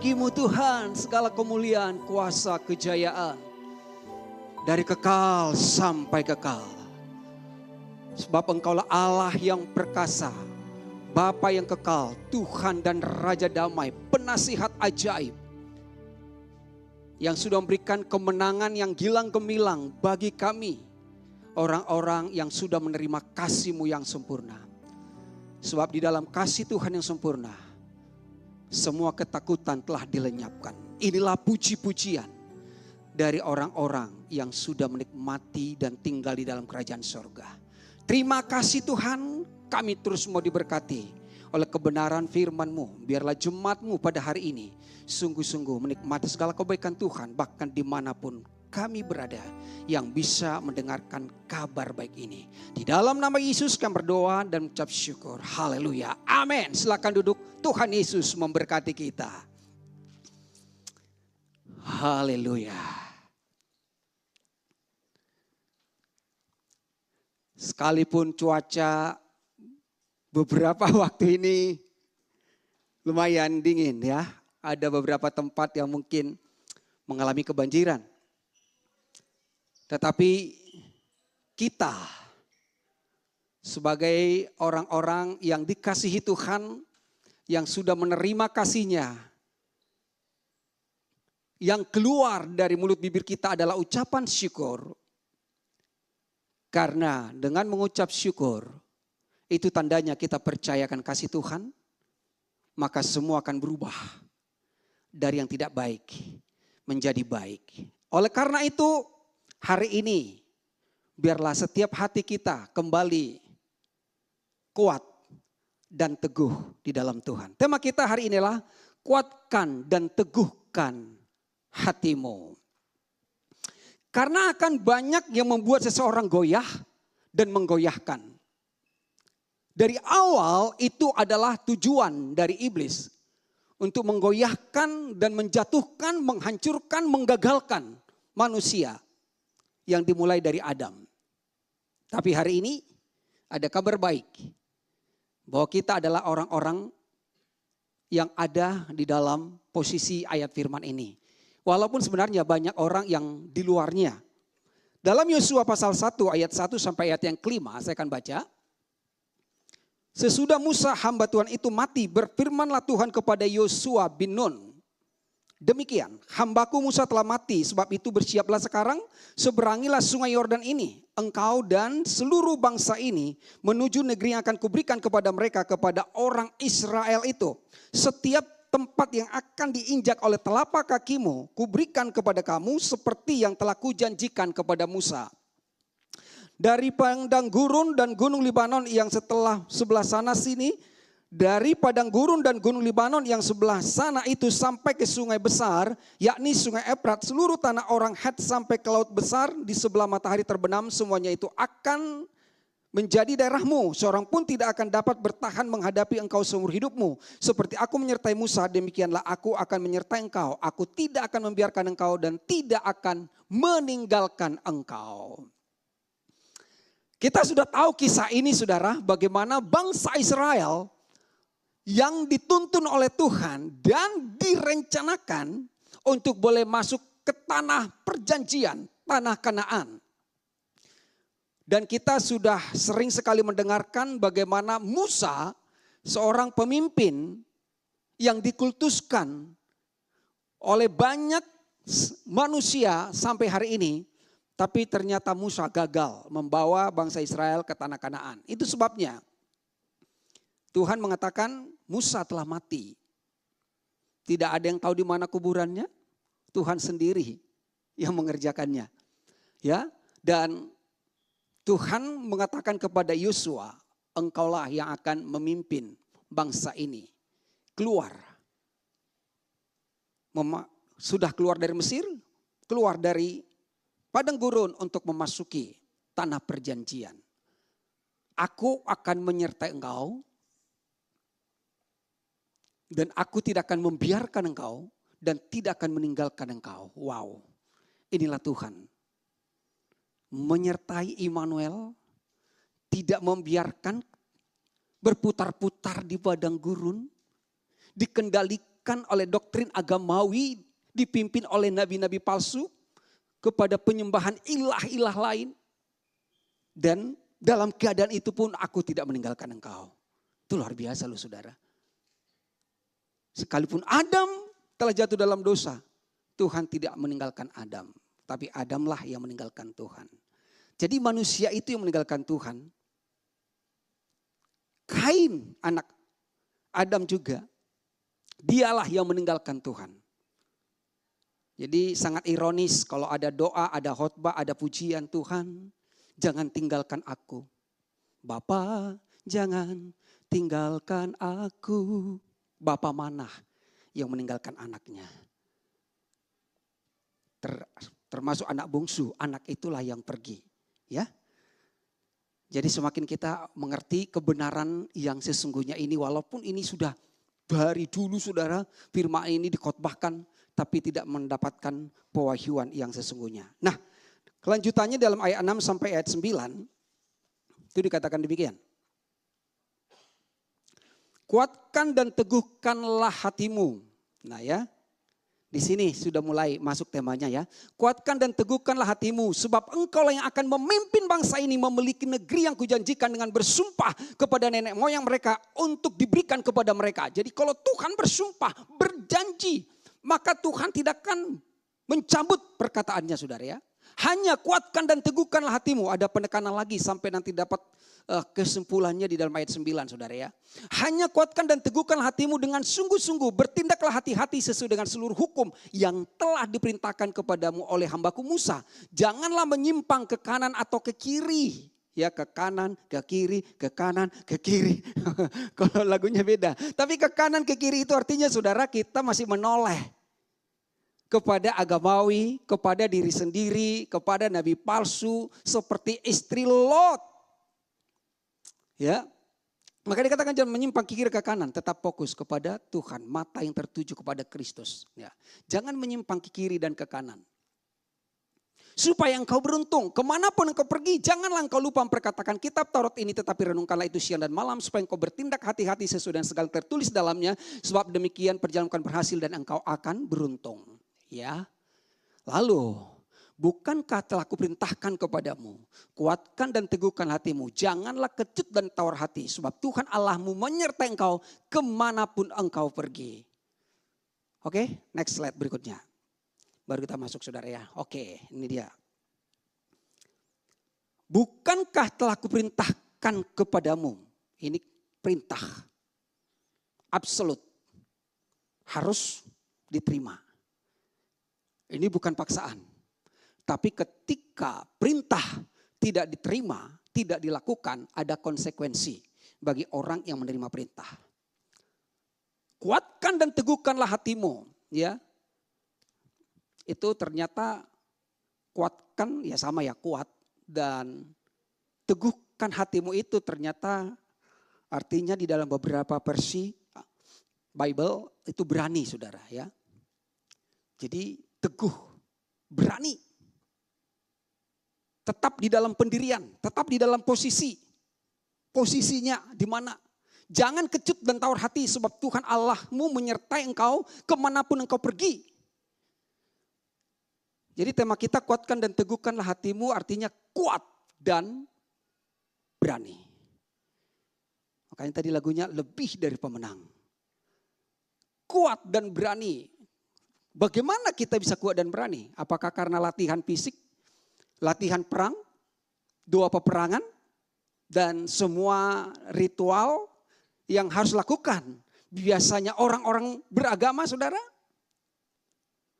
Bagimu Tuhan segala kemuliaan, kuasa, kejayaan. Dari kekal sampai kekal. Sebab Engkaulah Allah yang perkasa, Bapa yang kekal, Tuhan dan Raja damai, penasihat ajaib. Yang sudah memberikan kemenangan yang gilang gemilang bagi kami. Orang-orang yang sudah menerima kasih-Mu yang sempurna. Sebab di dalam kasih Tuhan yang sempurna, semua ketakutan telah dilenyapkan. Inilah puji-pujian dari orang-orang yang sudah menikmati dan tinggal di dalam kerajaan sorga. Terima kasih Tuhan, kami terus mau diberkati oleh kebenaran firman-Mu. Biarlah jemaat-Mu pada hari ini sungguh-sungguh menikmati segala kebaikan Tuhan, bahkan dimanapun kami berada, yang bisa mendengarkan kabar baik ini. Di dalam nama Yesus kami berdoa dan mengucap syukur. Haleluya. Amin. Silakan duduk. Tuhan Yesus memberkati kita. Haleluya. Sekalipun cuaca beberapa waktu ini lumayan dingin ya. Ada beberapa tempat yang mungkin mengalami kebanjiran. Tetapi kita sebagai orang-orang yang dikasihi Tuhan, yang sudah menerima kasih-Nya, yang keluar dari mulut bibir kita adalah ucapan syukur. Karena dengan mengucap syukur, itu tandanya kita percayakan kasih Tuhan, maka semua akan berubah dari yang tidak baik menjadi baik. Oleh karena itu, hari ini biarlah setiap hati kita kembali kuat dan teguh di dalam Tuhan. Tema kita hari inilah kuatkan dan teguhkan hatimu. Karena akan banyak yang membuat seseorang goyah dan menggoyahkan. Dari awal itu adalah tujuan dari iblis. Untuk menggoyahkan dan menjatuhkan, menghancurkan, menggagalkan manusia. Yang dimulai dari Adam. Tapi hari ini ada kabar baik. Bahwa kita adalah orang-orang yang ada di dalam posisi ayat firman ini. Walaupun sebenarnya banyak orang yang di luarnya. Dalam Yosua pasal 1 ayat 1 sampai ayat yang kelima saya akan baca. Sesudah Musa hamba Tuhan itu mati, berfirmanlah Tuhan kepada Yosua bin Nun. Demikian, hambaku Musa telah mati, sebab itu bersiaplah sekarang, seberangilah sungai Yordan ini, engkau dan seluruh bangsa ini menuju negeri yang akan kuberikan kepada mereka, kepada orang Israel itu. Setiap tempat yang akan diinjak oleh telapak kakimu, kuberikan kepada kamu seperti yang telah kujanjikan kepada Musa. Dari padang gurun dan gunung Libanon yang sebelah sana sini, dari padang gurun dan gunung Libanon yang sebelah sana itu sampai ke sungai besar, yakni sungai Efrat, seluruh tanah orang Het sampai ke laut besar di sebelah matahari terbenam, semuanya itu akan menjadi daerahmu. Seorang pun tidak akan dapat bertahan menghadapi engkau seumur hidupmu. Seperti aku menyertai Musa, demikianlah aku akan menyertai engkau. Aku tidak akan membiarkan engkau dan tidak akan meninggalkan engkau. Kita sudah tahu kisah ini saudara, bagaimana bangsa Israel yang dituntun oleh Tuhan dan direncanakan untuk boleh masuk ke tanah perjanjian, tanah Kanaan. Dan kita sudah sering sekali mendengarkan bagaimana Musa, seorang pemimpin yang dikultuskan oleh banyak manusia sampai hari ini. Tapi ternyata Musa gagal membawa bangsa Israel ke tanah Kanaan. Itu sebabnya Tuhan mengatakan Musa telah mati. Tidak ada yang tahu di mana kuburannya. Tuhan sendiri yang mengerjakannya. Ya, dan Tuhan mengatakan kepada Yosua, engkaulah yang akan memimpin bangsa ini keluar. Sudah keluar dari Mesir, keluar dari padang gurun untuk memasuki tanah perjanjian. Aku akan menyertai engkau dan aku tidak akan membiarkan engkau dan tidak akan meninggalkan engkau. Wow, inilah Tuhan. Menyertai Immanuel, tidak membiarkan berputar-putar di padang gurun, dikendalikan diarahkan oleh doktrin agamawi, dipimpin oleh nabi-nabi palsu kepada penyembahan ilah-ilah lain. Dan dalam keadaan itu pun aku tidak meninggalkan engkau. Itu luar biasa loh saudara. Sekalipun Adam telah jatuh dalam dosa, Tuhan tidak meninggalkan Adam. Tapi Adamlah yang meninggalkan Tuhan. Jadi manusia itu yang meninggalkan Tuhan. Kain anak Adam juga, dialah yang meninggalkan Tuhan. Jadi sangat ironis kalau ada doa, ada khotbah, ada pujian, Tuhan jangan tinggalkan aku. Bapa jangan tinggalkan aku. Bapa mana yang meninggalkan anaknya? Termasuk anak bungsu, anak itulah yang pergi. Ya. Jadi semakin kita mengerti kebenaran yang sesungguhnya ini, walaupun ini sudah dari dulu saudara, firman ini dikhotbahkan, tapi tidak mendapatkan pewahyuan yang sesungguhnya. Nah, kelanjutannya dalam ayat 6 sampai ayat 9, itu dikatakan demikian. Kuatkan dan teguhkanlah hatimu. Nah ya, di sini sudah mulai masuk temanya ya. Kuatkan dan teguhkanlah hatimu, sebab engkaulah yang akan memimpin bangsa ini memiliki negeri yang kujanjikan dengan bersumpah kepada nenek moyang mereka untuk diberikan kepada mereka. Jadi kalau Tuhan bersumpah, berjanji, maka Tuhan tidak akan mencabut perkataannya saudara ya. Hanya kuatkan dan teguhkanlah hatimu. Ada penekanan lagi sampai nanti dapat kesimpulannya di dalam ayat 9 saudara ya. Hanya kuatkan dan teguhkanlah hatimu dengan sungguh-sungguh. Bertindaklah hati-hati sesuai dengan seluruh hukum yang telah diperintahkan kepadamu oleh hambaku Musa. Janganlah menyimpang ke kanan atau ke kiri. Ya ke kanan, ke kiri, ke kanan, ke kiri. Kalau lagunya beda. Tapi ke kanan, ke kiri itu artinya saudara kita masih menoleh kepada agamawi, kepada diri sendiri, kepada nabi palsu seperti istri Lot. Ya. Maka dikatakan jangan menyimpang ke kiri ke kanan, tetap fokus kepada Tuhan, mata yang tertuju kepada Kristus. Ya. Jangan menyimpang ke kiri dan ke kanan. Supaya engkau beruntung, kemanapun engkau pergi, janganlah engkau lupa memperkatakan kitab Taurat ini, tetapi renungkanlah itu siang dan malam, supaya engkau bertindak hati-hati sesuai dengan segala tertulis dalamnya, sebab demikian perjalanan berhasil dan engkau akan beruntung. Ya, lalu bukankah telah kuperintahkan kepadamu, kuatkan dan teguhkan hatimu, janganlah kecut dan tawar hati, sebab Tuhan Allahmu menyertai engkau kemanapun engkau pergi. Oke, next slide berikutnya. Baru kita masuk saudara ya. Oke, ini dia. Bukankah telah kuperintahkan kepadamu, ini perintah absolut, harus diterima. Ini bukan paksaan. Tapi ketika perintah tidak diterima, tidak dilakukan, ada konsekuensi bagi orang yang menerima perintah. Kuatkan dan teguhkanlah hatimu, ya. Itu ternyata kuatkan ya sama ya kuat, dan teguhkan hatimu itu ternyata artinya di dalam beberapa versi Bible itu berani saudara ya. Jadi teguh, berani. Tetap di dalam pendirian, tetap di dalam posisi. Posisinya di mana? Jangan kecut dan tawar hati sebab Tuhan Allahmu menyertai engkau kemanapun engkau pergi. Jadi tema kita kuatkan dan teguhkanlah hatimu artinya kuat dan berani. Makanya tadi lagunya lebih dari pemenang. Kuat dan berani. Bagaimana kita bisa kuat dan berani? Apakah karena latihan fisik, latihan perang, doa peperangan, dan semua ritual yang harus lakukan? Biasanya orang-orang beragama saudara,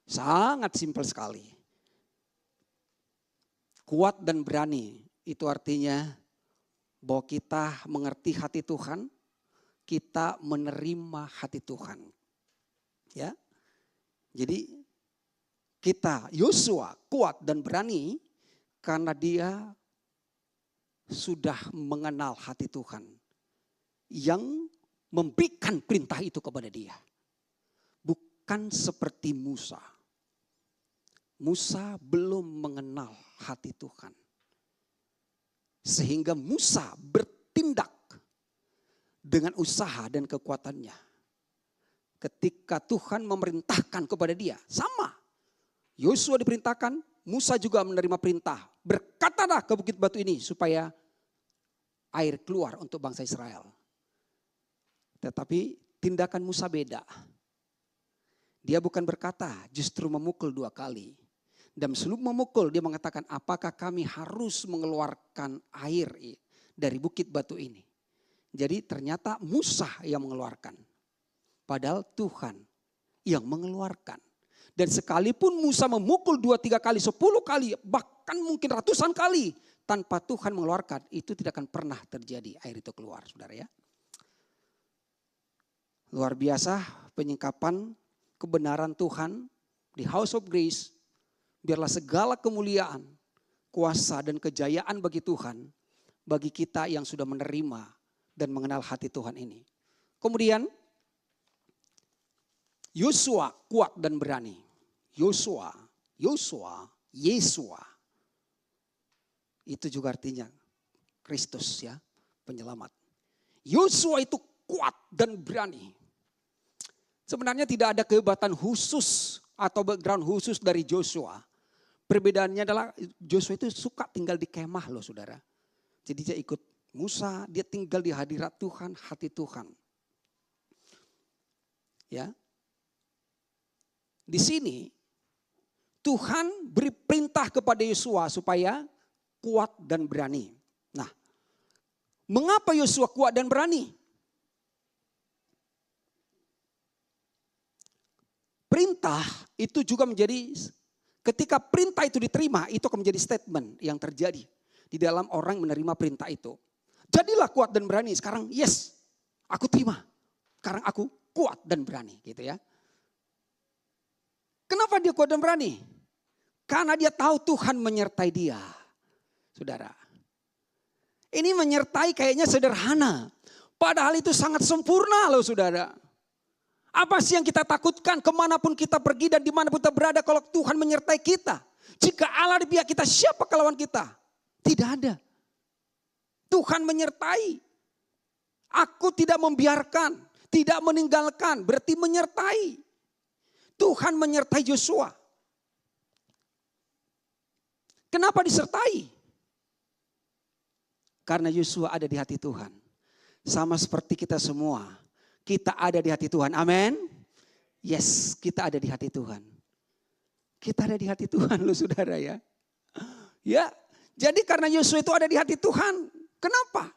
sangat simpel sekali. Kuat dan berani itu artinya bahwa kita mengerti hati Tuhan, kita menerima hati Tuhan. Ya. Jadi kita Yosua kuat dan berani karena dia sudah mengenal hati Tuhan yang memberikan perintah itu kepada dia. Bukan seperti Musa. Musa belum mengenal hati Tuhan. Sehingga Musa bertindak dengan usaha dan kekuatannya. ketika Tuhan memerintahkan kepada dia. Sama. Yosua diperintahkan, Musa juga menerima perintah. Berkatalah ke bukit batu ini supaya air keluar untuk bangsa Israel. Tetapi tindakan Musa beda. Dia bukan berkata, justru memukul 2 kali. Dan sebelum memukul dia mengatakan, apakah kami harus mengeluarkan air dari bukit batu ini? Jadi ternyata Musa yang mengeluarkan. Padahal Tuhan yang mengeluarkan. Dan sekalipun Musa memukul 2-3 kali, 10 kali, bahkan mungkin ratusan kali. Tanpa Tuhan mengeluarkan, itu tidak akan pernah terjadi air itu keluar, saudara ya. Luar biasa penyingkapan kebenaran Tuhan di House of Grace. Biarlah segala kemuliaan, kuasa dan kejayaan bagi Tuhan. Bagi kita yang sudah menerima dan mengenal hati Tuhan ini. Kemudian Yosua kuat dan berani. Yosua. Itu juga artinya Kristus ya, penyelamat. Yosua itu kuat dan berani. Sebenarnya tidak ada kehebatan khusus atau background khusus dari Joshua. Perbedaannya adalah Joshua itu suka tinggal di kemah loh saudara. Jadi dia ikut Musa, dia tinggal di hadirat Tuhan, hati Tuhan. Ya. Di sini Tuhan beri perintah kepada Yosua supaya kuat dan berani. Nah, mengapa Yosua kuat dan berani? Perintah itu juga menjadi, ketika perintah itu diterima, itu akan menjadi statement yang terjadi di dalam orang menerima perintah itu. Jadilah kuat dan berani. Sekarang yes, aku terima. Sekarang aku kuat dan berani gitu ya. Kenapa dia kuat dan berani? Karena dia tahu Tuhan menyertai dia. Saudara. Ini menyertai kayaknya sederhana. Padahal itu sangat sempurna loh saudara. Apa sih yang kita takutkan kemanapun kita pergi dan dimanapun kita berada kalau Tuhan menyertai kita. Jika Allah di pihak kita, siapa lawan kita? Tidak ada. Tuhan menyertai. Aku tidak membiarkan, tidak meninggalkan, berarti menyertai. Tuhan menyertai Yosua. Kenapa disertai? Karena Yosua ada di hati Tuhan. Sama seperti kita semua. Kita ada di hati Tuhan. Amin. Yes, kita ada di hati Tuhan. Kita ada di hati Tuhan loh saudara ya. Ya, jadi karena Yosua itu ada di hati Tuhan. Kenapa?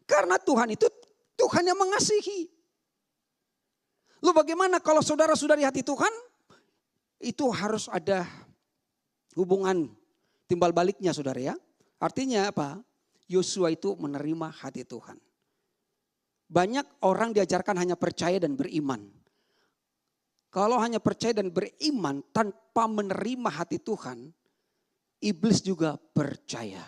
Karena Tuhan itu Tuhan yang mengasihi. Lalu bagaimana kalau saudara sudah di hati Tuhan? Itu harus ada hubungan timbal baliknya saudara ya. Artinya apa? Yosua itu menerima hati Tuhan. Banyak orang diajarkan hanya percaya dan beriman. Kalau hanya percaya dan beriman tanpa menerima hati Tuhan, iblis juga percaya.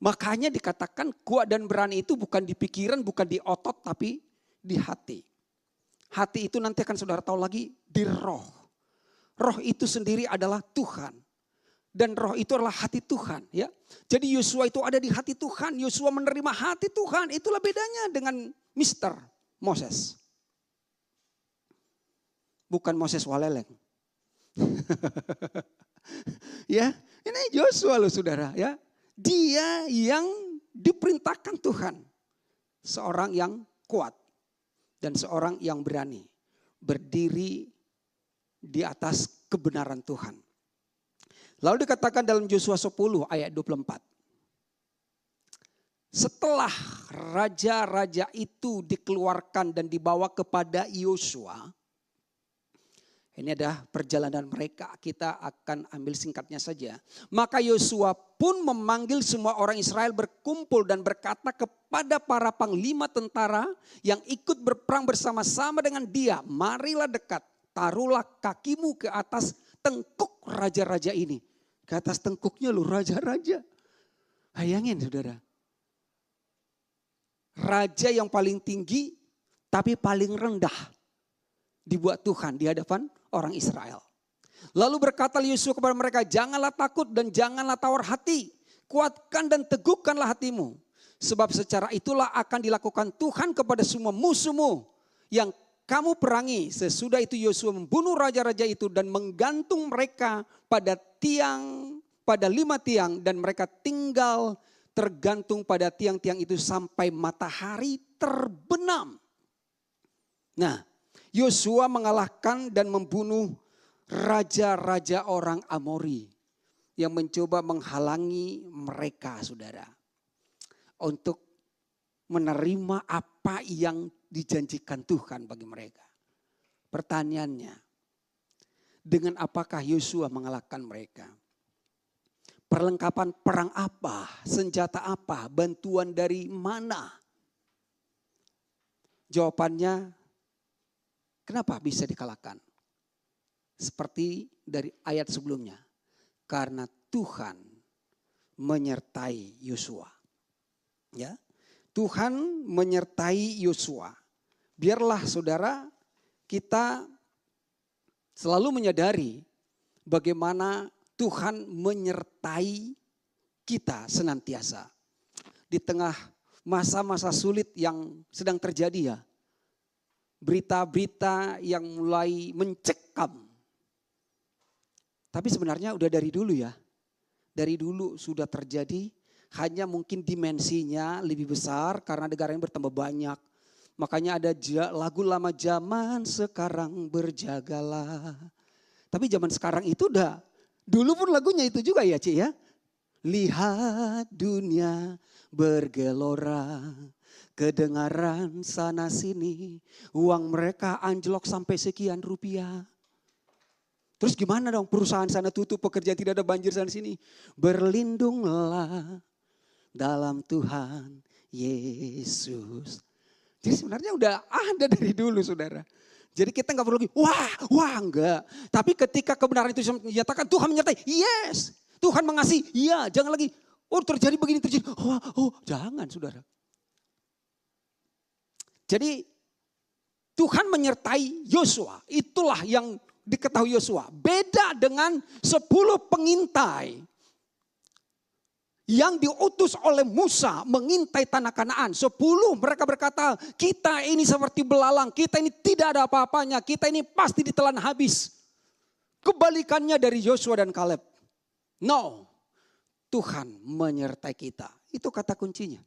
Makanya dikatakan kuat dan berani itu bukan di pikiran, bukan di otot, tapi di hati. Hati itu nanti akan saudara tahu lagi di roh. Roh itu sendiri adalah Tuhan. Dan roh itu adalah hati Tuhan. Ya. Jadi Yosua itu ada di hati Tuhan. Yosua menerima hati Tuhan. Itulah bedanya dengan Mr. Moses. Bukan Moses Waleleng. Ya, ini Yosua loh saudara. Ya. Dia yang diperintahkan Tuhan. Seorang yang kuat. Dan seorang yang berani. Berdiri di atas kebenaran Tuhan. Lalu dikatakan dalam Yosua 10 ayat 24. Setelah raja-raja itu dikeluarkan dan dibawa kepada Yosua. Ini ada perjalanan mereka, kita akan ambil singkatnya saja. Maka Yosua pun memanggil semua orang Israel berkumpul dan berkata kepada para panglima tentara yang ikut berperang bersama-sama dengan dia. Marilah dekat, taruhlah kakimu ke atas tengkuk raja-raja ini. Ke atas tengkuknya loh raja-raja. Bayangin saudara. Raja yang paling tinggi tapi paling rendah. Dibuat Tuhan di hadapan orang Israel. Lalu berkata Yosua kepada mereka, janganlah takut dan janganlah tawar hati. Kuatkan dan teguhkanlah hatimu. Sebab secara itulah akan dilakukan Tuhan kepada semua musuhmu yang kamu perangi. Sesudah itu Yosua membunuh raja-raja itu dan menggantung mereka pada 5 tiang. Dan mereka tinggal tergantung pada tiang-tiang itu sampai matahari terbenam. Nah, Yosua mengalahkan dan membunuh raja-raja orang Amori yang mencoba menghalangi mereka, saudara, untuk menerima apa yang dijanjikan Tuhan bagi mereka. Pertanyaannya, dengan apakah Yosua mengalahkan mereka? Perlengkapan perang apa? Senjata apa? Bantuan dari mana? Jawabannya, kenapa bisa dikalahkan? Seperti dari ayat sebelumnya. Karena Tuhan menyertai Yosua. Ya, Tuhan menyertai Yosua. Biarlah saudara kita selalu menyadari bagaimana Tuhan menyertai kita senantiasa. Di tengah masa-masa sulit yang sedang terjadi ya. Berita-berita yang mulai mencekam. Tapi sebenarnya udah dari dulu ya. Dari dulu sudah terjadi, hanya mungkin dimensinya lebih besar karena negara ini bertambah banyak. Makanya ada lagu lama zaman sekarang berjagalah. Tapi zaman sekarang itu udah, dulu pun lagunya itu juga ya Ci ya. Lihat dunia bergelora, kedengaran sana sini, uang mereka anjlok sampai sekian rupiah. Terus gimana dong, perusahaan sana tutup, pekerja tidak ada, banjir sana sini. Berlindunglah dalam Tuhan Yesus. Jadi sebenarnya udah ada dari dulu saudara. Jadi kita gak perlu lagi, wah enggak. Tapi ketika kebenaran itu dinyatakan, Tuhan menyertai, yes. Tuhan mengasihi, iya. Jangan lagi, terjadi begini, terjadi. Jangan saudara. Jadi Tuhan menyertai Yosua, itulah yang diketahui Yosua. Beda dengan 10 pengintai yang diutus oleh Musa mengintai tanah Kanaan. 10 mereka berkata, kita ini seperti belalang, kita ini tidak ada apa-apanya, kita ini pasti ditelan habis. Kebalikannya dari Yosua dan Kaleb. No, Tuhan menyertai kita. Itu kata kuncinya.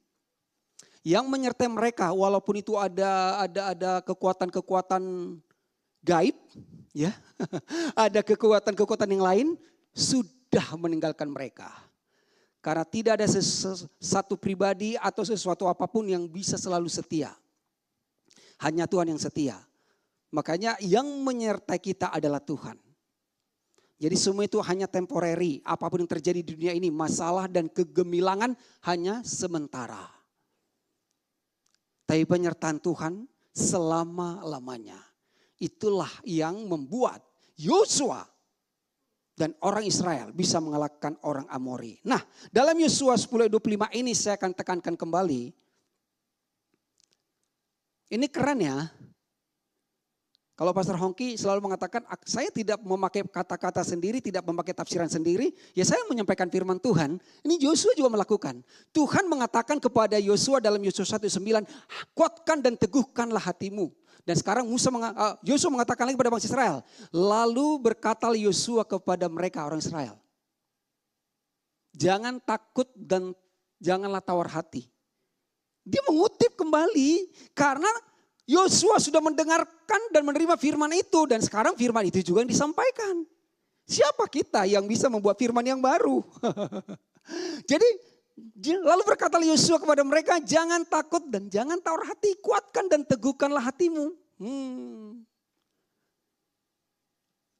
Yang menyertai mereka walaupun itu ada kekuatan-kekuatan gaib, ya, ada kekuatan-kekuatan yang lain sudah meninggalkan mereka. Karena tidak ada satu pribadi atau sesuatu apapun yang bisa selalu setia. Hanya Tuhan yang setia. Makanya yang menyertai kita adalah Tuhan. Jadi semua itu hanya temporary. Apapun yang terjadi di dunia ini, masalah dan kegemilangan hanya sementara. Tapi penyertaan Tuhan selama-lamanya. Itulah yang membuat Yosua dan orang Israel bisa mengalahkan orang Amori. Nah, dalam Yosua 10:25 ini saya akan tekankan kembali. Ini keren ya. Kalau Pastor Hongki selalu mengatakan, saya tidak memakai kata-kata sendiri, tidak memakai tafsiran sendiri. Ya saya menyampaikan firman Tuhan. Ini Yosua juga melakukan. Tuhan mengatakan kepada Yosua dalam Yosua 1:9, kuatkan dan teguhkanlah hatimu. Dan sekarang Yosua mengatakan lagi kepada bangsa Israel. Lalu berkatalah Yosua kepada mereka orang Israel. Jangan takut dan janganlah tawar hati. Dia mengutip kembali karena Yosua sudah mendengarkan dan menerima firman itu. Dan sekarang firman itu juga yang disampaikan. Siapa kita yang bisa membuat firman yang baru? Jadi lalu berkata Yosua kepada mereka, jangan takut dan jangan tawar hati. Kuatkan dan teguhkanlah hatimu.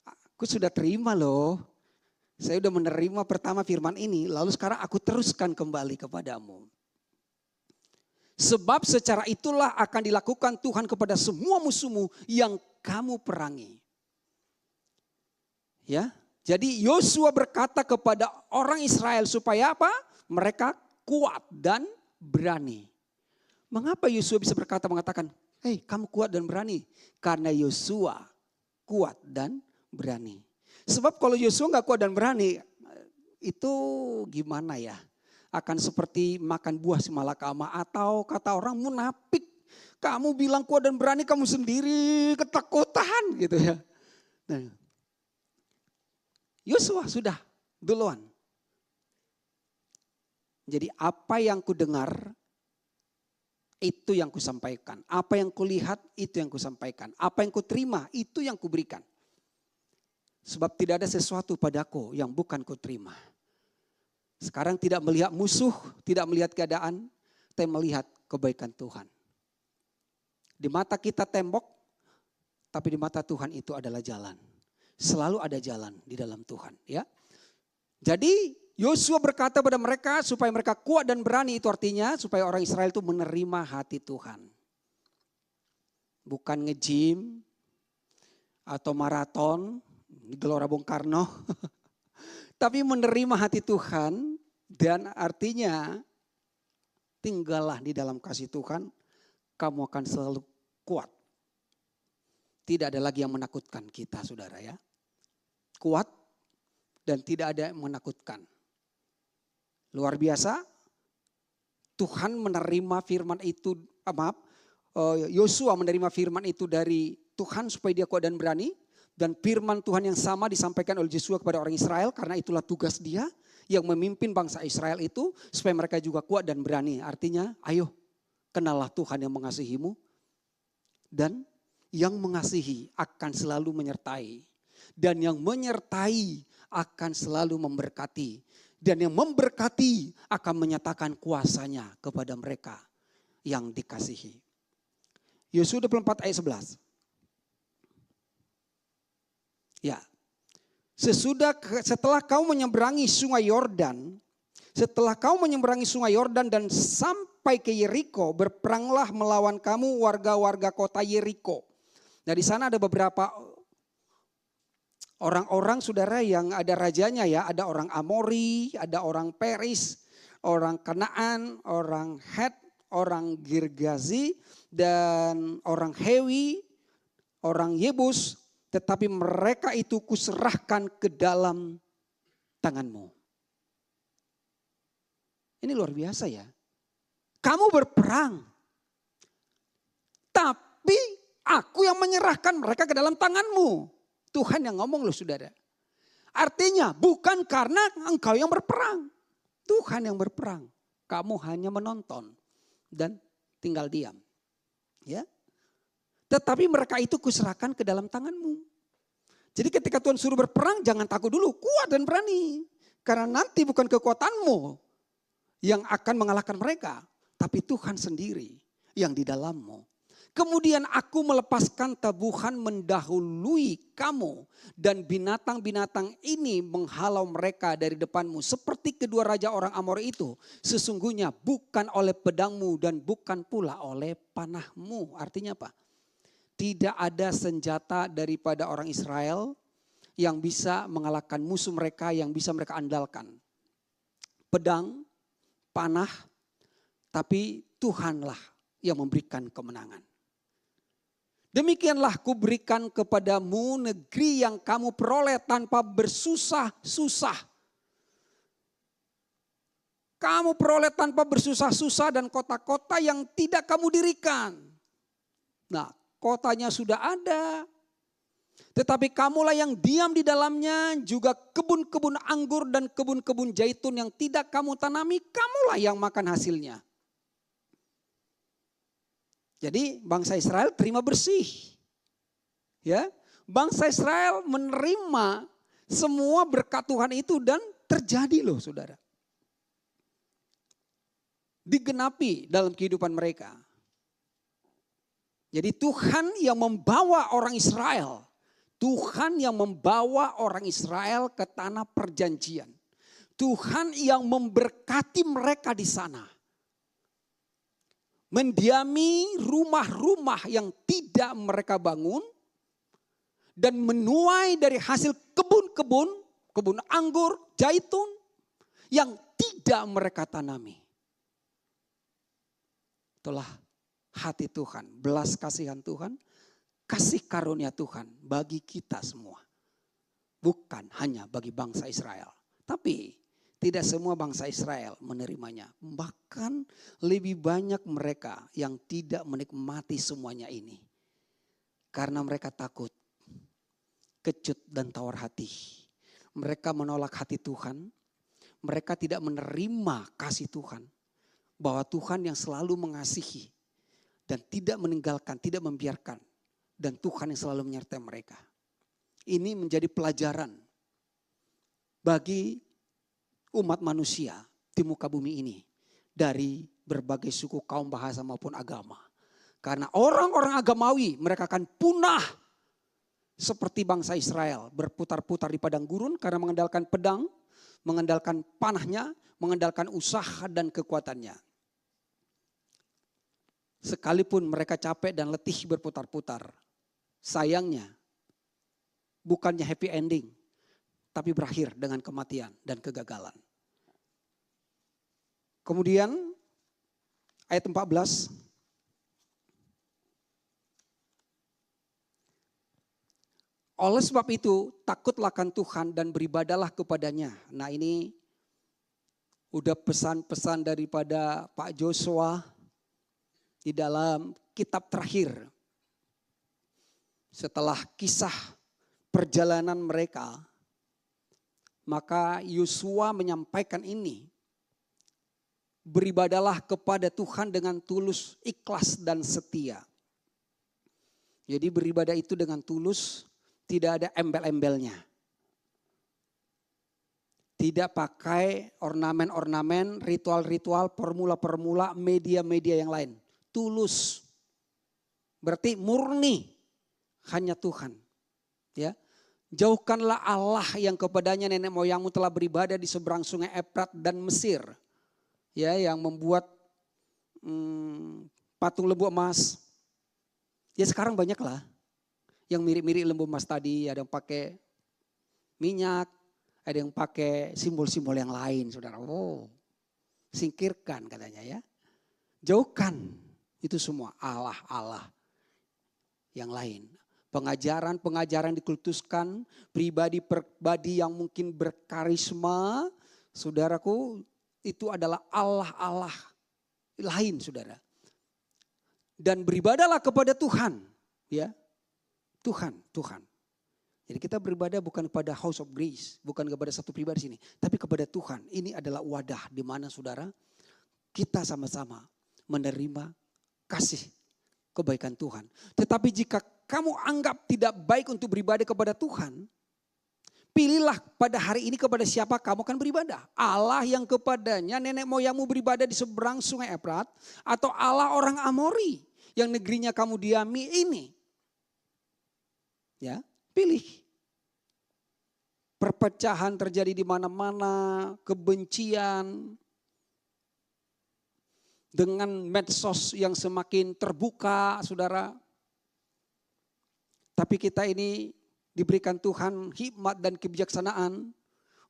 Aku sudah terima loh. Saya sudah menerima pertama firman ini. Lalu sekarang aku teruskan kembali kepadamu. Sebab secara itulah akan dilakukan Tuhan kepada semua musuhmu yang kamu perangi. Ya, jadi Yosua berkata kepada orang Israel supaya apa? Mereka kuat dan berani. Mengapa Yosua bisa mengatakan, hei kamu kuat dan berani? Karena Yosua kuat dan berani. Sebab kalau Yosua gak kuat dan berani, itu gimana ya? akan seperti makan buah si malakama, atau kata orang munafik. Kamu bilang kuat dan berani, kamu sendiri ketakutan gitu ya. Nah, Yosua sudah duluan. Jadi apa yang ku dengar, itu yang ku sampaikan. Apa yang ku lihat, itu yang ku sampaikan. Apa yang ku terima, itu yang ku berikan. Sebab tidak ada sesuatu padaku yang bukan ku terima. Sekarang tidak melihat musuh, tidak melihat keadaan, tapi melihat kebaikan Tuhan. Di mata kita tembok, tapi di mata Tuhan itu adalah jalan. Selalu ada jalan di dalam Tuhan. Ya. Jadi Yosua berkata pada mereka supaya mereka kuat dan berani, itu artinya supaya orang Israel itu menerima hati Tuhan. Bukan nge-gym atau maraton di Gelora Bung Karno. Tapi menerima hati Tuhan, dan artinya tinggallah di dalam kasih Tuhan. Kamu akan selalu kuat. Tidak ada lagi yang menakutkan kita, saudara ya. Kuat dan tidak ada yang menakutkan. Luar biasa. Tuhan menerima firman itu, Yosua menerima firman itu dari Tuhan supaya dia kuat dan berani. Dan firman Tuhan yang sama disampaikan oleh Yosua kepada orang Israel, karena itulah tugas dia yang memimpin bangsa Israel itu supaya mereka juga kuat dan berani. Artinya, ayo kenallah Tuhan yang mengasihimu, dan yang mengasihi akan selalu menyertai, dan yang menyertai akan selalu memberkati, dan yang memberkati akan menyatakan kuasanya kepada mereka yang dikasihi. Yosua 24 ayat 11. Ya. Setelah kau menyeberangi sungai Yordan, dan sampai ke Yeriko, berperanglah melawan kamu warga-warga kota Yeriko. Nah, di sana ada beberapa orang-orang, saudara, yang ada rajanya ya. Ada orang Amori, ada orang Peris, orang Kanaan, orang Het, orang Girgazi, dan orang Hewi, orang Yebus. Tetapi mereka itu kuserahkan ke dalam tanganmu. Ini luar biasa ya. Kamu berperang, tapi aku yang menyerahkan mereka ke dalam tanganmu. Tuhan yang ngomong loh, saudara. Artinya bukan karena engkau yang berperang. Tuhan yang berperang. Kamu hanya menonton dan tinggal diam. Ya. Tetapi mereka itu kuserahkan ke dalam tanganmu. Jadi ketika Tuhan suruh berperang, jangan takut dulu, kuat dan berani. Karena nanti bukan kekuatanmu yang akan mengalahkan mereka, tapi Tuhan sendiri yang di dalammu. Kemudian aku melepaskan tabuhan mendahului kamu, dan binatang-binatang ini menghalau mereka dari depanmu. Seperti kedua raja orang Amori itu, sesungguhnya bukan oleh pedangmu dan bukan pula oleh panahmu. Artinya apa? Tidak ada senjata daripada orang Israel yang bisa mengalahkan musuh mereka, yang bisa mereka andalkan. Pedang, panah, tapi Tuhanlah yang memberikan kemenangan. Demikianlah kuberikan kepadamu negeri yang kamu peroleh tanpa bersusah-susah. Kamu peroleh tanpa bersusah-susah, dan kota-kota yang tidak kamu dirikan. Nah, kotanya sudah ada, tetapi kamulah yang diam di dalamnya, juga kebun-kebun anggur dan kebun-kebun zaitun yang tidak kamu tanami, kamulah yang makan hasilnya. Jadi bangsa Israel terima bersih. Ya, bangsa Israel menerima semua berkat Tuhan itu, dan terjadi loh, saudara. Digenapi dalam kehidupan mereka. Jadi Tuhan yang membawa orang Israel. Tuhan yang membawa orang Israel ke tanah perjanjian. Tuhan yang memberkati mereka di sana. Mendiami rumah-rumah yang tidak mereka bangun. Dan menuai dari hasil kebun-kebun, kebun anggur, zaitun yang tidak mereka tanami. Itulah hati Tuhan, belas kasihan Tuhan, kasih karunia Tuhan bagi kita semua. Bukan hanya bagi bangsa Israel, tapi Tidak semua bangsa Israel menerimanya. Bahkan lebih banyak mereka yang tidak menikmati semuanya ini. Karena mereka takut, kecut dan tawar hati. Mereka menolak hati Tuhan. Mereka tidak menerima kasih Tuhan. Bahwa Tuhan yang selalu mengasihi. Dan tidak meninggalkan, tidak membiarkan. Dan Tuhan yang selalu menyertai mereka. Ini menjadi pelajaran bagi umat manusia di muka bumi ini. Dari berbagai suku, kaum, bahasa maupun agama. Karena orang-orang agamawi mereka akan punah. Seperti bangsa Israel berputar-putar di padang gurun karena mengandalkan pedang. Mengandalkan panahnya, mengandalkan usaha dan kekuatannya. Sekalipun mereka capek dan letih berputar-putar. Sayangnya bukannya happy ending. Tapi berakhir dengan kematian dan kegagalan. Kemudian ayat 14. Oleh sebab itu takutlah akan Tuhan dan beribadahlah kepadanya. Nah ini udah pesan-pesan daripada Pak Joshua di dalam kitab terakhir. Setelah kisah perjalanan mereka. Maka Yosua menyampaikan ini. Beribadalah kepada Tuhan dengan tulus, ikhlas dan setia. Jadi beribadah itu dengan tulus, tidak ada embel-embelnya. Tidak pakai ornamen-ornamen, ritual-ritual, formula-formula, media-media yang lain. Tulus. Berarti murni hanya Tuhan. Ya. Jauhkanlah Allah yang kepadanya nenek moyangmu telah beribadah di seberang sungai Efrat dan Mesir. Ya, yang membuat patung lembu emas. Ya sekarang banyaklah yang mirip-mirip lembu emas tadi. Ada yang pakai minyak, ada yang pakai simbol-simbol yang lain, saudara. Oh, singkirkan katanya ya. Jauhkan itu semua Allah-Allah yang lain. Pengajaran-pengajaran dikultuskan, pribadi-pribadi yang mungkin berkarisma, saudaraku, itu adalah Allah-Allah lain, saudara. Dan beribadahlah kepada Tuhan, ya. Tuhan. Jadi kita beribadah bukan kepada House of Grace, bukan kepada satu pribadi sini, tapi kepada Tuhan. Ini adalah wadah di mana saudara kita sama-sama menerima kasih kebaikan Tuhan. Tetapi jika kamu anggap tidak baik untuk beribadah kepada Tuhan, pilihlah pada hari ini kepada siapa kamu akan beribadah. Allah yang kepadanya nenek moyangmu beribadah di seberang sungai Efrat, atau Allah orang Amori yang negerinya kamu diami ini. Ya, pilih. Perpecahan terjadi di mana-mana, kebencian. Dengan medsos yang semakin terbuka, saudara. Tapi kita ini diberikan Tuhan hikmat dan kebijaksanaan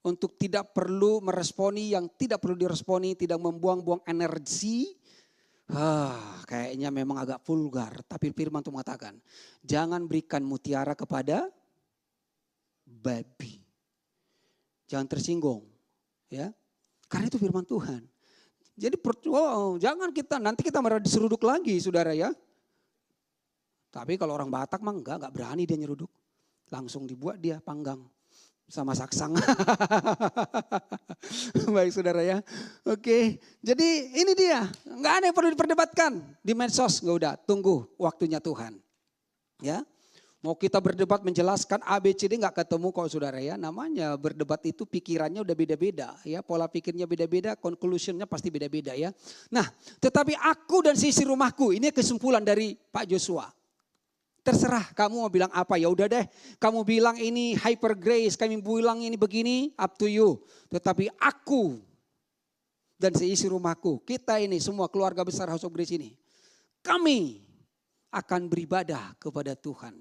untuk tidak perlu meresponi yang tidak perlu diresponi, tidak membuang-buang energi. Kayaknya memang agak vulgar, tapi firman Tuhan mengatakan, jangan berikan mutiara kepada babi. Jangan tersinggung, ya. Karena itu firman Tuhan. Jadi jangan nanti kita malah diseruduk lagi, saudara ya. Tapi kalau orang Batak mah enggak berani dia nyeruduk. Langsung dibuat dia panggang sama saksang. Baik saudara ya. Oke, jadi ini dia. Enggak ada yang perlu diperdebatkan di medsos. Enggak, udah, tunggu waktunya Tuhan. Ya. Mau kita berdebat menjelaskan ABCD nggak ketemu kok saudara ya. Namanya berdebat itu pikirannya udah beda-beda ya. Pola pikirnya beda-beda, conclusionnya pasti beda-beda ya. Nah tetapi aku dan sisi rumahku, ini kesimpulan dari Pak Joshua. Terserah kamu mau bilang apa, ya udah deh. Kamu bilang ini hyper grace, kami bilang ini begini, up to you. Tetapi aku dan seisi rumahku, kita ini semua keluarga besar House of Grace ini, kami akan beribadah kepada Tuhan.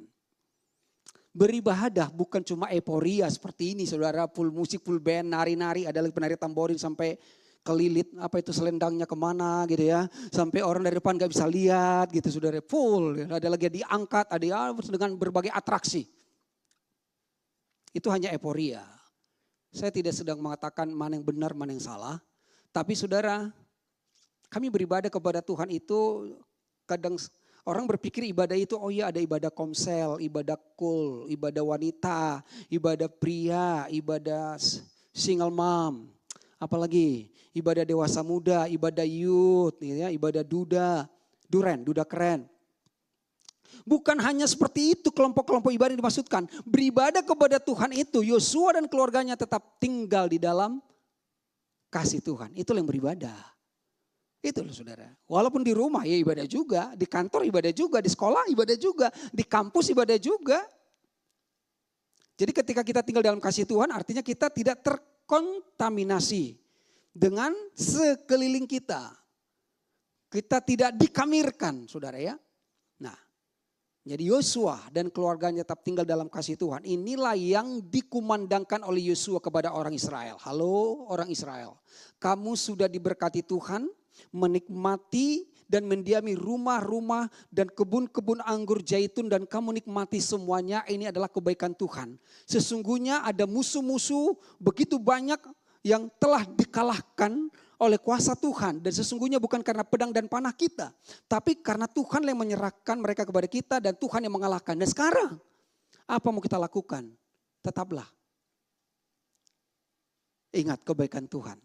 Beribadah bukan cuma euforia seperti ini saudara, full musik, full band, nari-nari, ada lagi penari tamborin sampai kelilit apa itu selendangnya kemana gitu ya. Sampai orang dari depan gak bisa lihat gitu saudara, full. Ada lagi diangkat, ada dengan berbagai atraksi. Itu hanya euforia. Saya tidak sedang mengatakan mana yang benar, mana yang salah. Tapi saudara, kami beribadah kepada Tuhan itu kadang orang berpikir ibadah itu, oh iya ada ibadah komsel, ibadah kul, ibadah wanita, ibadah pria, ibadah single mom. Apalagi ibadah dewasa muda, ibadah youth, ya, ibadah duda keren. Bukan hanya seperti itu kelompok-kelompok ibadah yang dimaksudkan. Beribadah kepada Tuhan itu, Yosua dan keluarganya tetap tinggal di dalam kasih Tuhan. Itulah yang beribadah. Itu loh saudara. Walaupun di rumah ya ibadah juga, di kantor ibadah juga, di sekolah ibadah juga, di kampus ibadah juga. Jadi ketika kita tinggal dalam kasih Tuhan artinya kita tidak terkontaminasi dengan sekeliling kita. Kita tidak dikamirkan saudara ya. Nah, jadi Yosua dan keluarganya tetap tinggal dalam kasih Tuhan. Inilah yang dikumandangkan oleh Yosua kepada orang Israel. Halo orang Israel. Kamu sudah diberkati Tuhan, menikmati dan mendiami rumah-rumah dan kebun-kebun anggur zaitun dan kamu nikmati semuanya. Ini adalah kebaikan Tuhan. Sesungguhnya ada musuh-musuh begitu banyak yang telah dikalahkan oleh kuasa Tuhan. Dan sesungguhnya bukan karena pedang dan panah kita. Tapi karena Tuhan yang menyerahkan mereka kepada kita dan Tuhan yang mengalahkan. Dan sekarang apa mau kita lakukan? Tetaplah ingat kebaikan Tuhan.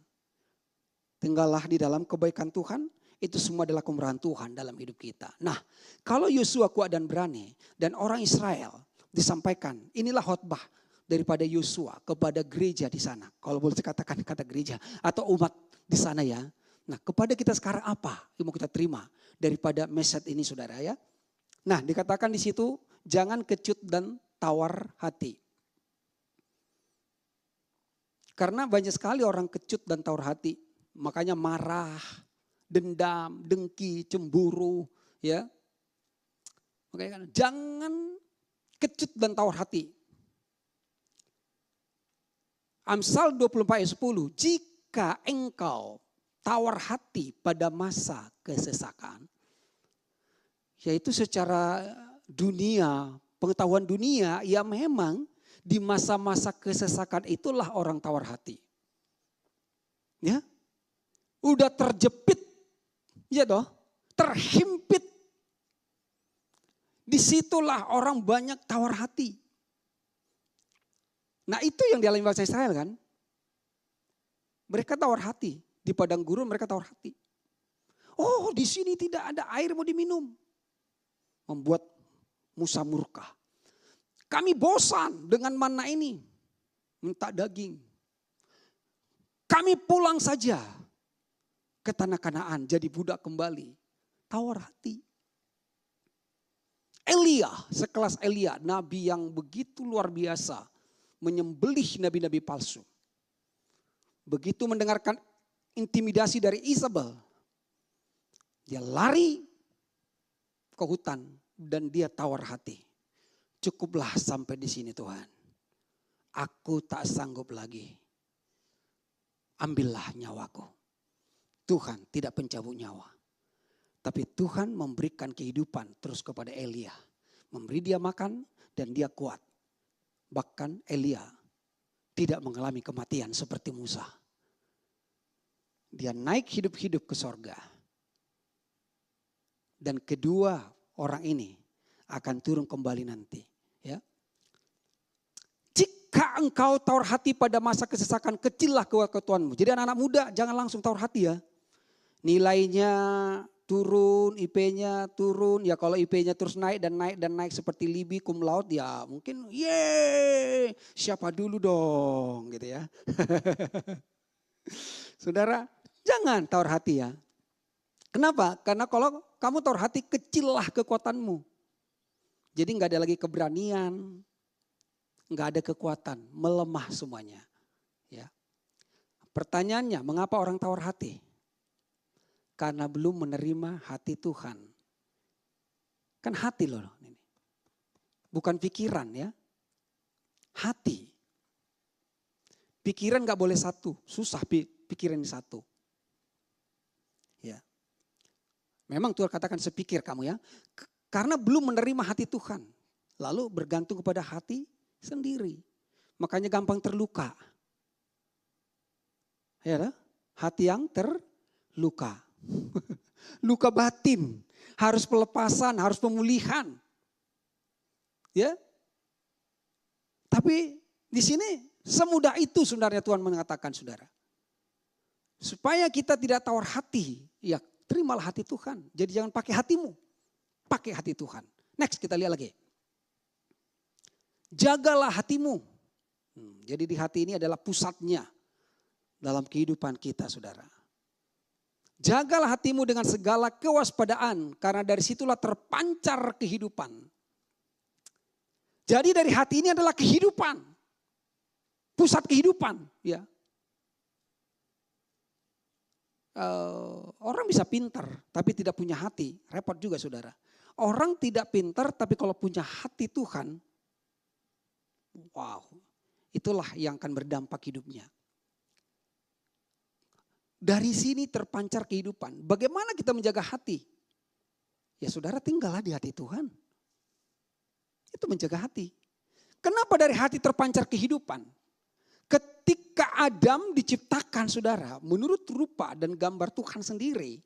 Tinggallah di dalam kebaikan Tuhan. Itu semua adalah kemurahan Tuhan dalam hidup kita. Nah, kalau Yosua kuat dan berani dan orang Israel disampaikan, inilah khotbah daripada Yosua kepada gereja di sana. Kalau boleh dikatakan kata gereja atau umat di sana ya. Nah, kepada kita sekarang apa yang mau kita terima daripada message ini saudara ya. Nah, dikatakan di situ jangan kecut dan tawar hati. Karena banyak sekali orang kecut dan tawar hati. Makanya marah, dendam, dengki, cemburu ya. Makanya jangan kecut dan tawar hati. Amsal 24 ayat 10. Jika engkau tawar hati pada masa kesesakan, yaitu secara dunia, pengetahuan dunia, ya memang di masa-masa kesesakan itulah orang tawar hati. Ya, udah terjepit, ya toh, terhimpit. Disitulah orang banyak tawar hati. Nah itu yang dialami bangsa Israel kan. Mereka tawar hati. Di padang gurun mereka tawar hati. Oh di sini tidak ada air mau diminum. Membuat Musa murka. Kami bosan dengan mana ini. Minta daging. Kami pulang saja ke tanah Kanaan jadi budak kembali. Tawar hati. Elia, sekelas Elia, nabi yang begitu luar biasa. Menyembelih nabi-nabi palsu. Begitu mendengarkan intimidasi dari Isabel. Dia lari ke hutan dan dia tawar hati. Cukuplah sampai di sini Tuhan. Aku tak sanggup lagi. Ambillah nyawaku. Tuhan tidak pencabut nyawa. Tapi Tuhan memberikan kehidupan terus kepada Elia. Memberi dia makan dan dia kuat. Bahkan Elia tidak mengalami kematian seperti Musa. Dia naik hidup-hidup ke sorga. Dan kedua orang ini akan turun kembali nanti. Ya. Jika engkau tawar hati pada masa kesesakan, kecillah kekuatanmu. Jadi anak-anak muda jangan langsung tawar hati ya. Nilainya turun, IP-nya turun. Ya kalau IP-nya terus naik dan naik dan naik seperti Libi cum laude ya mungkin yeay siapa dulu dong gitu ya. Saudara jangan tawar hati ya. Kenapa? Karena kalau kamu tawar hati kecillah kekuatanmu. Jadi gak ada lagi keberanian, gak ada kekuatan, melemah semuanya. Ya. Pertanyaannya mengapa orang tawar hati? Karena belum menerima hati Tuhan. Kan hati loh ini. Bukan pikiran ya. Hati. Pikiran gak boleh satu. Susah pikiran ini satu. Ya. Memang Tuhan katakan sepikir kamu ya. Karena belum menerima hati Tuhan. Lalu bergantung kepada hati sendiri. Makanya gampang terluka. Ya, hati yang terluka. Luka batin, harus pelepasan, harus pemulihan. Ya. Tapi di sini semudah itu sebenarnya Tuhan mengatakan saudara. Supaya kita tidak tawar hati, ya terimalah hati Tuhan. Jadi jangan pakai hatimu, pakai hati Tuhan. Next kita lihat lagi. Jagalah hatimu. Jadi di hati ini adalah pusatnya dalam kehidupan kita saudara. Jagalah hatimu dengan segala kewaspadaan karena dari situlah terpancar kehidupan. Jadi dari hati ini adalah kehidupan. Pusat kehidupan. Ya. Orang bisa pintar tapi tidak punya hati. Repot juga saudara. Orang tidak pintar tapi kalau punya hati Tuhan. Wow. Itulah yang akan berdampak hidupnya. Dari sini terpancar kehidupan. Bagaimana kita menjaga hati? Ya saudara tinggallah di hati Tuhan. Itu menjaga hati. Kenapa dari hati terpancar kehidupan? Ketika Adam diciptakan saudara, menurut rupa dan gambar Tuhan sendiri,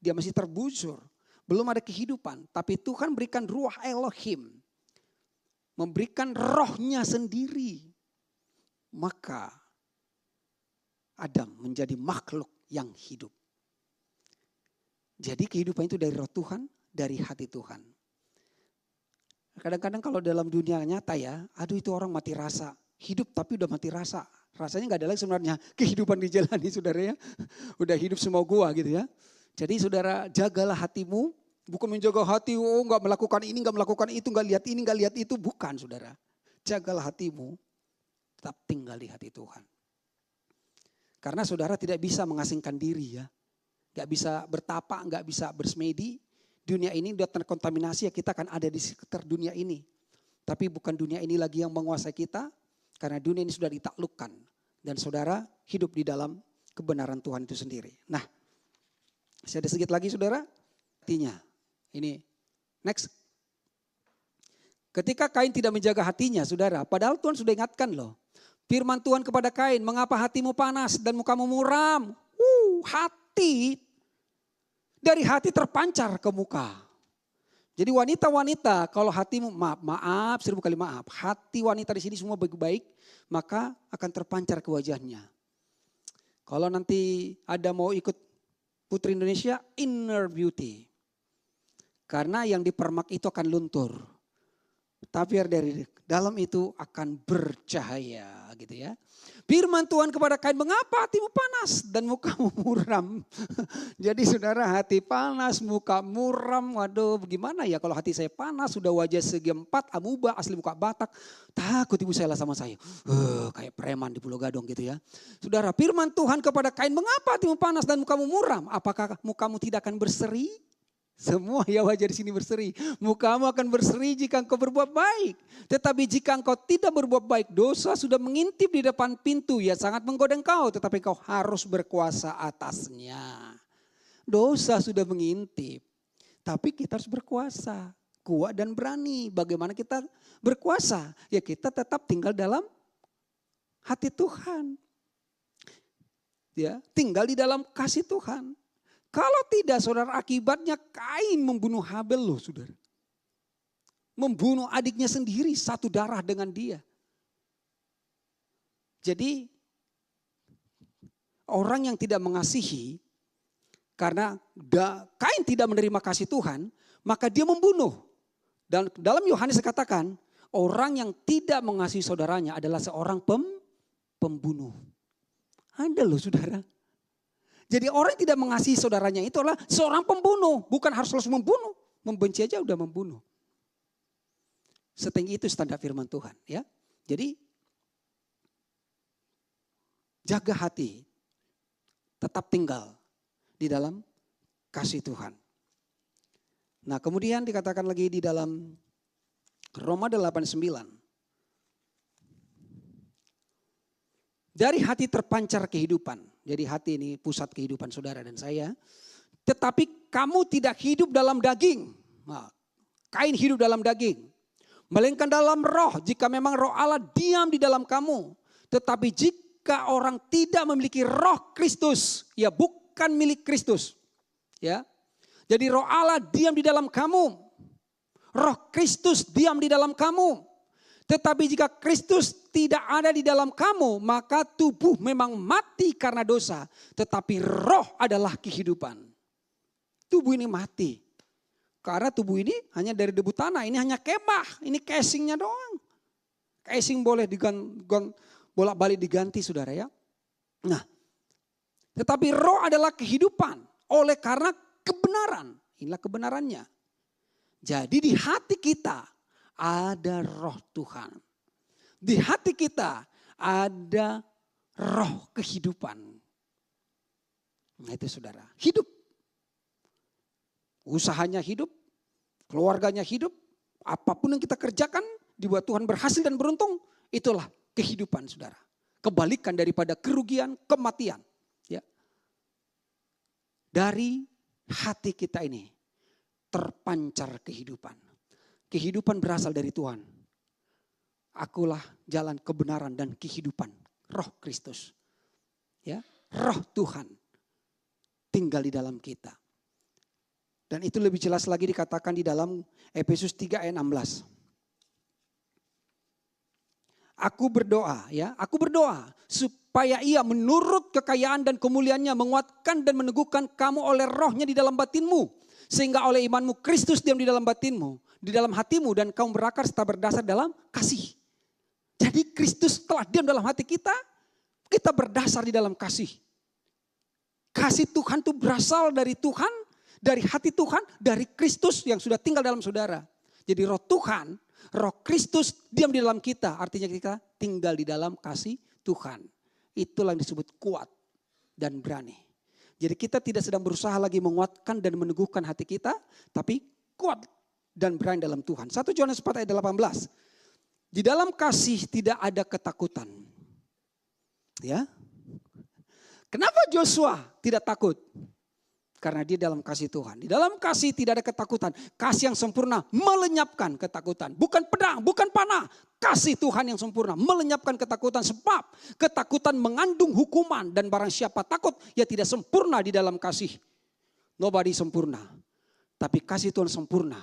dia masih terbujur. Belum ada kehidupan. Tapi Tuhan berikan ruah Elohim. Memberikan rohnya sendiri. Maka Adam menjadi makhluk yang hidup. Jadi kehidupan itu dari roh Tuhan, dari hati Tuhan. Kadang-kadang kalau dalam dunia nyata ya, aduh itu orang mati rasa. Hidup tapi udah mati rasa. Rasanya gak ada lagi sebenarnya kehidupan dijalani saudara ya. Udah hidup semua gua gitu ya. Jadi saudara jagalah hatimu. Bukan menjaga hati, oh gak melakukan ini, gak melakukan itu, gak lihat ini, gak lihat itu. Bukan saudara. Jagalah hatimu. Tetap tinggal di hati Tuhan. Karena saudara tidak bisa mengasingkan diri ya. Gak bisa bertapa, gak bisa bersemedi. Dunia ini sudah terkontaminasi ya, kita akan ada di sekitar dunia ini. Tapi bukan dunia ini lagi yang menguasai kita. Karena dunia ini sudah ditaklukkan. Dan saudara hidup di dalam kebenaran Tuhan itu sendiri. Nah, masih ada sedikit lagi saudara. Hatinya. Ini next. Ketika Kain tidak menjaga hatinya saudara. Padahal Tuhan sudah ingatkan loh. Firman Tuhan kepada Kain, mengapa hatimu panas dan mukamu muram? Hati, dari hati terpancar ke muka. Jadi wanita-wanita kalau hatimu, maaf, 1000 kali maaf. Hati wanita di sini semua baik-baik, maka akan terpancar ke wajahnya. Kalau nanti ada mau ikut Putri Indonesia, inner beauty. Karena yang dipermak itu akan luntur. Tapi dari dalam itu akan bercahaya gitu ya. Firman Tuhan kepada Kain, mengapa hatimu panas dan mukamu muram? Jadi saudara hati panas, muka muram. Waduh bagaimana ya kalau hati saya panas, sudah wajah segi 4, amuba, asli muka Batak. Takut ibu saya lah sama saya. Kayak preman di Pulau Gadong gitu ya. Saudara firman Tuhan kepada Kain, mengapa hatimu panas dan mukamu muram? Apakah mukamu tidak akan berseri? Semua ya wajah di sini berseri. Mukamu akan berseri jika engkau berbuat baik. Tetapi jika engkau tidak berbuat baik, dosa sudah mengintip di depan pintu. Ya sangat menggoda engkau, tetapi engkau harus berkuasa atasnya. Dosa sudah mengintip. Tapi kita harus berkuasa. Kuat dan berani. Bagaimana kita berkuasa? Ya kita tetap tinggal dalam hati Tuhan. Ya, tinggal di dalam kasih Tuhan. Kalau tidak saudara akibatnya Kain membunuh Habel loh saudara. Membunuh adiknya sendiri satu darah dengan dia. Jadi orang yang tidak mengasihi karena Kain tidak menerima kasih Tuhan maka dia membunuh. Dan dalam Yohanes dikatakan orang yang tidak mengasihi saudaranya adalah seorang pembunuh. Ada loh saudara. Jadi orang yang tidak mengasihi saudaranya itu adalah seorang pembunuh. Bukan harus langsung membunuh. Membenci aja udah membunuh. Setinggi itu standar firman Tuhan. Ya. Jadi jaga hati. Tetap tinggal di dalam kasih Tuhan. Nah kemudian dikatakan lagi di dalam Roma 8:9. Dari hati terpancar kehidupan. Jadi hati ini pusat kehidupan saudara dan saya. Tetapi kamu tidak hidup dalam daging. Nah, Kain hidup dalam daging. Melainkan dalam roh. Jika memang roh Allah diam di dalam kamu. Tetapi jika orang tidak memiliki roh Kristus, ya bukan milik Kristus. Ya. Jadi roh Allah diam di dalam kamu. Roh Kristus diam di dalam kamu. Tetapi jika Kristus tidak ada di dalam kamu, maka tubuh memang mati karena dosa. Tetapi roh adalah kehidupan. Tubuh ini mati. Karena tubuh ini hanya dari debu tanah, ini hanya kemah, ini casingnya doang. Casing boleh bolak-balik diganti saudara ya. Nah, tetapi roh adalah kehidupan oleh karena kebenaran. Inilah kebenarannya. Jadi di hati kita ada roh Tuhan. Di hati kita ada roh kehidupan. Nah itu saudara, hidup. Usahanya hidup, keluarganya hidup, apapun yang kita kerjakan dibuat Tuhan berhasil dan beruntung, itulah kehidupan saudara. Kebalikan daripada kerugian, kematian. Ya. Dari hati kita ini terpancar kehidupan. Kehidupan berasal dari Tuhan. Akulah jalan kebenaran dan kehidupan. Roh Kristus. Ya, roh Tuhan tinggal di dalam kita. Dan itu lebih jelas lagi dikatakan di dalam Efesus 3 ayat 16. Aku berdoa supaya ia menurut kekayaan dan kemuliaannya menguatkan dan meneguhkan kamu oleh rohnya di dalam batinmu. Sehingga oleh imanmu Kristus diam di dalam batinmu, di dalam hatimu dan kamu berakar serta berdasar dalam kasih. Jadi Kristus telah diam dalam hati kita, kita berdasar di dalam kasih. Kasih Tuhan itu berasal dari Tuhan, dari hati Tuhan, dari Kristus yang sudah tinggal dalam saudara. Jadi roh Tuhan, roh Kristus diam di dalam kita, artinya kita tinggal di dalam kasih Tuhan. Itulah yang disebut kuat dan berani. Jadi kita tidak sedang berusaha lagi menguatkan dan meneguhkan hati kita, tapi kuat dan berani dalam Tuhan. 1 Yohanes 4 ayat 18. Di dalam kasih tidak ada ketakutan. Ya. Kenapa Joshua tidak takut? Karena dia dalam kasih Tuhan. Di dalam kasih tidak ada ketakutan. Kasih yang sempurna melenyapkan ketakutan. Bukan pedang, bukan panah. Kasih Tuhan yang sempurna melenyapkan ketakutan. Sebab ketakutan mengandung hukuman. Dan barang siapa takut, ya tidak sempurna di dalam kasih. Nobody sempurna. Tapi kasih Tuhan sempurna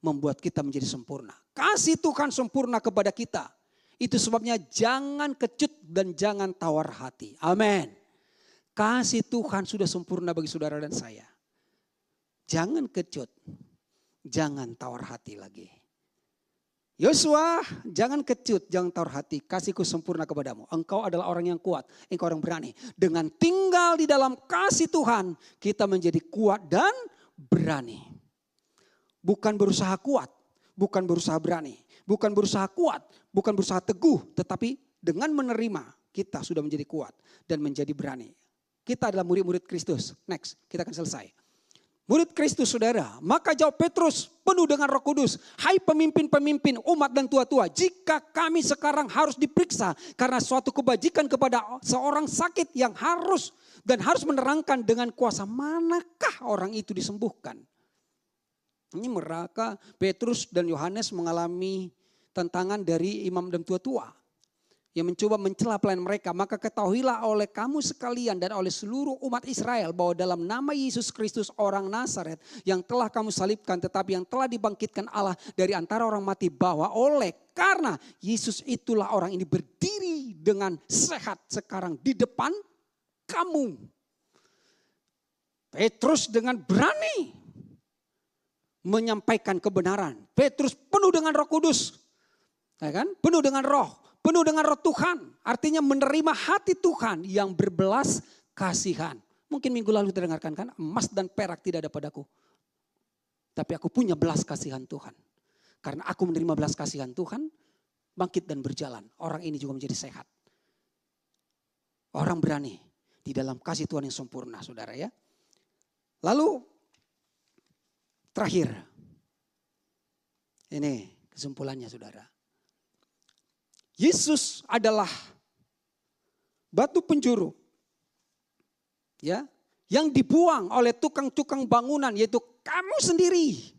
membuat kita menjadi sempurna. Kasih Tuhan sempurna kepada kita. Itu sebabnya jangan kecut dan jangan tawar hati. Amin. Kasih Tuhan sudah sempurna bagi saudara dan saya. Jangan kecut, jangan tawar hati lagi. Yosua, jangan kecut, jangan tawar hati. Kasihku sempurna kepadamu. Engkau adalah orang yang kuat, engkau orang berani. Dengan tinggal di dalam kasih Tuhan, kita menjadi kuat dan berani. Bukan berusaha kuat, bukan berusaha berani. Bukan berusaha kuat, bukan berusaha teguh. Tetapi dengan menerima, kita sudah menjadi kuat dan menjadi berani. Kita adalah murid-murid Kristus. Next, kita akan selesai. Murid Kristus saudara. Maka jawab Petrus penuh dengan Roh Kudus. Hai pemimpin-pemimpin umat dan tua-tua. Jika kami sekarang harus diperiksa karena suatu kebajikan kepada seorang sakit yang harus menerangkan dengan kuasa manakah orang itu disembuhkan. Ini mereka Petrus dan Yohanes mengalami tantangan dari imam dan tua-tua. Yang mencoba mencela pelayan mereka, maka ketahuilah oleh kamu sekalian dan oleh seluruh umat Israel bahwa dalam nama Yesus Kristus orang Nazaret yang telah kamu salibkan tetapi yang telah dibangkitkan Allah dari antara orang mati, bahwa oleh karena Yesus itulah orang ini berdiri dengan sehat sekarang di depan kamu. Petrus dengan berani menyampaikan kebenaran. Petrus penuh dengan Roh Kudus, ya kan? Penuh dengan roh. Penuh dengan roh Tuhan, artinya menerima hati Tuhan yang berbelas kasihan. Mungkin minggu lalu kita dengarkan kan, emas dan perak tidak ada padaku. Tapi aku punya belas kasihan Tuhan. Karena aku menerima belas kasihan Tuhan, bangkit dan berjalan. Orang ini juga menjadi sehat. Orang berani di dalam kasih Tuhan yang sempurna, saudara ya. Lalu, terakhir. Ini kesimpulannya saudara. Yesus adalah batu penjuru, ya, yang dibuang oleh tukang-tukang bangunan, yaitu kamu sendiri.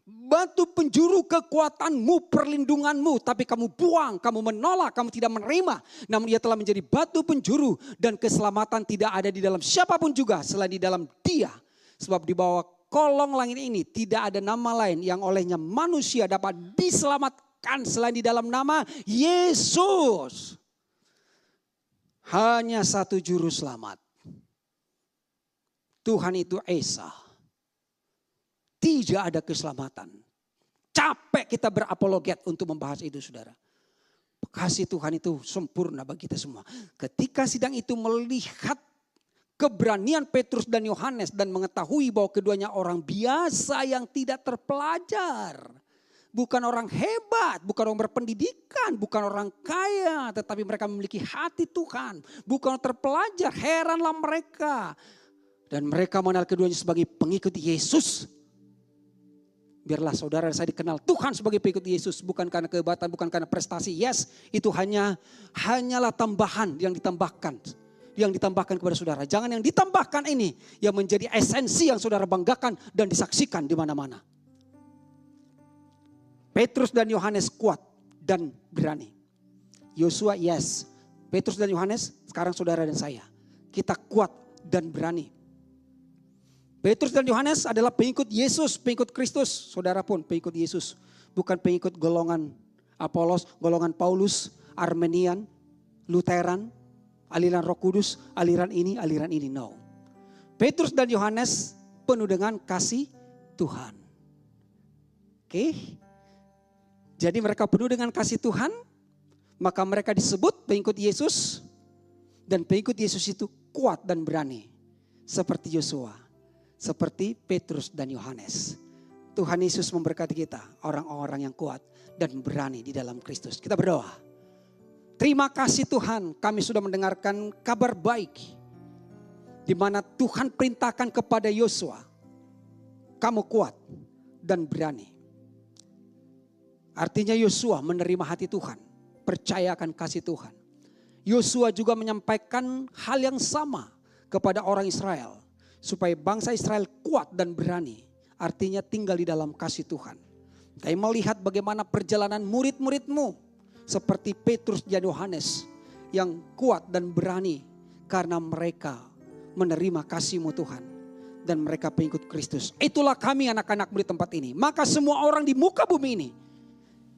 batu penjuru kekuatanmu, perlindunganmu, tapi kamu buang, kamu menolak, kamu tidak menerima. Namun ia telah menjadi batu penjuru dan keselamatan tidak ada di dalam siapapun juga selain di dalam Dia. Sebab di bawah kolong langit ini tidak ada nama lain yang olehnya manusia dapat diselamatkan selain di dalam nama Yesus. Hanya satu juru selamat. Tuhan itu Esa. Tidak ada keselamatan. Capek kita berapologet untuk membahas itu, saudara. Kasih Tuhan itu sempurna bagi kita semua. Ketika sidang itu melihat keberanian Petrus dan Yohanes dan mengetahui bahwa keduanya orang biasa yang tidak terpelajar. Bukan orang hebat, bukan orang berpendidikan, bukan orang kaya. Tetapi mereka memiliki hati Tuhan. Bukan orang terpelajar, heranlah mereka. Dan mereka mengenal keduanya sebagai pengikut Yesus. Biarlah saudara saya dikenal Tuhan sebagai pengikut Yesus. Bukan karena kehebatan, bukan karena prestasi. Yes, itu hanyalah tambahan yang ditambahkan. Yang ditambahkan kepada saudara. Jangan yang ditambahkan ini yang menjadi esensi yang saudara banggakan dan disaksikan di mana-mana. Petrus dan Yohanes kuat dan berani. Yosua yes. Petrus dan Yohanes sekarang saudara dan saya. Kita kuat dan berani. Petrus dan Yohanes adalah pengikut Yesus, pengikut Kristus. Saudara pun pengikut Yesus. Bukan pengikut golongan Apolos, golongan Paulus, Armenian, Lutheran, aliran Roh Kudus, aliran ini, no. Petrus dan Yohanes penuh dengan kasih Tuhan. Oke. Jadi mereka penuh dengan kasih Tuhan, maka mereka disebut pengikut Yesus. Dan pengikut Yesus itu kuat dan berani. Seperti Yosua. Seperti Petrus dan Yohanes. Tuhan Yesus memberkati kita, orang-orang yang kuat dan berani di dalam Kristus. Kita berdoa. Terima kasih Tuhan, kami sudah mendengarkan kabar baik. Di mana Tuhan perintahkan kepada Yosua, kamu kuat dan berani. Artinya Yosua menerima hati Tuhan, percayakan kasih Tuhan. Yosua juga menyampaikan hal yang sama kepada orang Israel. Supaya bangsa Israel kuat dan berani. Artinya tinggal di dalam kasih Tuhan. Kami melihat bagaimana perjalanan murid-muridmu. Seperti Petrus dan Yohanes. Yang kuat dan berani. Karena mereka menerima kasih-Mu Tuhan. Dan mereka pengikut Kristus. Itulah kami anak-anak di tempat ini. Maka semua orang di muka bumi ini.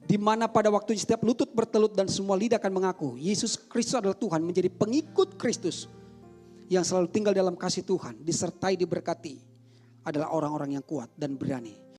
Di mana pada waktu setiap lutut bertelut dan semua lidah akan mengaku. Yesus Kristus adalah Tuhan, menjadi pengikut Kristus. Yang selalu tinggal dalam kasih Tuhan, disertai diberkati adalah orang-orang yang kuat dan berani.